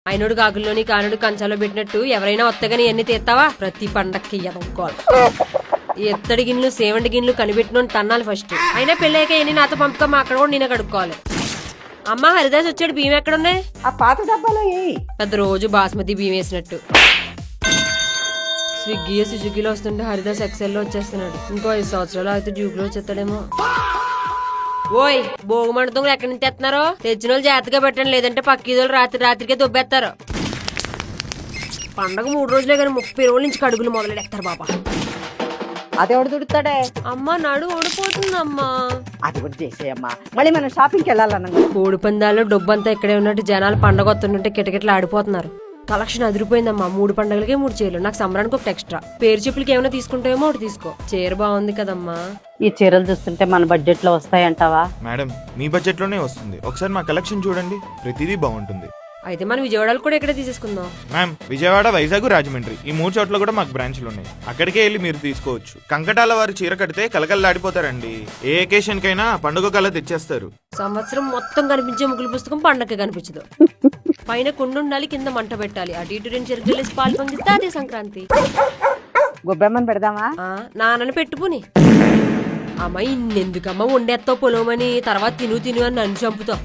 అయినోడు కాకుల్లోని కానుడు కంచాలో పెట్టినట్టు ఎవరైనా వత్తగాని ఎన్ని తీస్తావా? ప్రతి పండక్కి ఎదక్కోవాలి. ఎత్తడి గిన్నెలు సేవండి గిన్నెలు కనిపెట్టిన తన్నాలి ఫస్ట్. అయినా పెళ్ళాక ఎన్ని నాతో పంపకమ్మా, అక్కడ కూడా నేను కడుక్కోవాలి. అమ్మ హరిదాస్ వచ్చాడు, బియ్యం ఎక్కడున్నాయి? ఆ పాత డబ్బాలో పెద్ద రోజు బాస్మతి బియ్యం వేసినట్టు. స్విగ్గీలో వస్తుంటే హరిదాస్ ఎక్సెల్ లో వచ్చేస్తున్నాడు. ఇంకో 5 సంవత్సరాలు అయితే డ్యూక్లో వచ్చేస్తాడేమో. ఓయ్ భోగమంటతో ఎక్కడి నుంచి తెస్తున్నారు? తెచ్చిన వాళ్ళు జాగ్రత్తగా పెట్టండి, లేదంటే పక్కీదోళ్ళు రాత్రికే దొబ్బేస్తారు. పండగ 3 రోజులే కానీ 30 రోజుల నుంచి కడుగులు మొదలెడతారు బాబా. అదెవడు దుడుతాడే? అమ్మా నడు ఓడిపోతుందమ్మా. అది కూడా చేసేయమ్మా, మళ్ళీ మనం షాపింగ్కి వెళ్ళాలన్నా. కోడి పందాలు డబ్బు అంతా ఇక్కడే ఉన్నట్టు జనాలు పండగ వస్తుంటే కిటకిటలు ఆడిపోతున్నారు. కలెక్షన్ అదిరిపోయిందమ్మా. 3 పండుగలకే 3 చీరలు. నాకు సంబరానికి ఒకటి ఎక్స్ట్రా. పేరు చెప్పులకి ఏమైనా తీసుకుంటావేమో ఒకటి తీసుకో. చీర బాగుంది కదమ్మా. ఈ చీరలు చూస్తుంటే మన బడ్జెట్ లో వస్తాయంటావా? మేడం మీ బడ్జెట్ లోనే వస్తుంది. ఒకసారి మా కలెక్షన్ చూడండి, ప్రతిదీ బాగుంటుంది. అయితే మనం విజయవాడలో కూడా ఇక్కడే తీసేసుకుందాం. మ్యామ్ విజయవాడ, వైజాగ్, రాజమండ్రి ఈ 3 చోట్ల కూడా మాకు బ్రాంచ్లు ఉన్నాయి. అక్కడికే వెళ్ళి మీరు తీసుకోవచ్చు. కంకటాల వారి చీర కడితే కలకల్లాడిపోతారండి. ఏ అకేషన్ కైనా పండుగ కళ తెచ్చేస్తారు. సంవత్సరం మొత్తం కనిపించే ముగ్గుల పుస్తకం పండగ కనిపించదు. పైన కుండ ఉండాలి, కింద మంట పెట్టాలి. అటు ఇటు 2 చెరుకులేసి పాలు పొంగిస్తే అదే సంక్రాంతి. గొబ్బెమ్మని పెడదామా? నాన్నని పెట్టుకుని అమ్మాయి ఇన్నెందుకమ్మా వండేస్తావు పొలమని, తర్వాత తిను అని నన్ను చంపుతావు.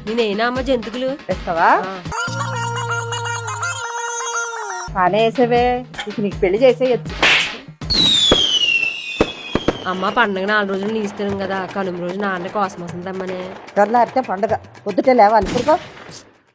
నేనేనా అమ్మ జంతుకులు తెస్తావా? బానే వేసేవే, నీకు పెళ్లి చేసేయచ్చు. అమ్మ పండగ 4 రోజులు నీస్తున్నాం కదా, కనుమ రోజు నాన్న కోసం వస్తుందమ్మనే. తెల్లారితే పండుగ, పొద్దుటే లేవాలి. ఇప్పుడు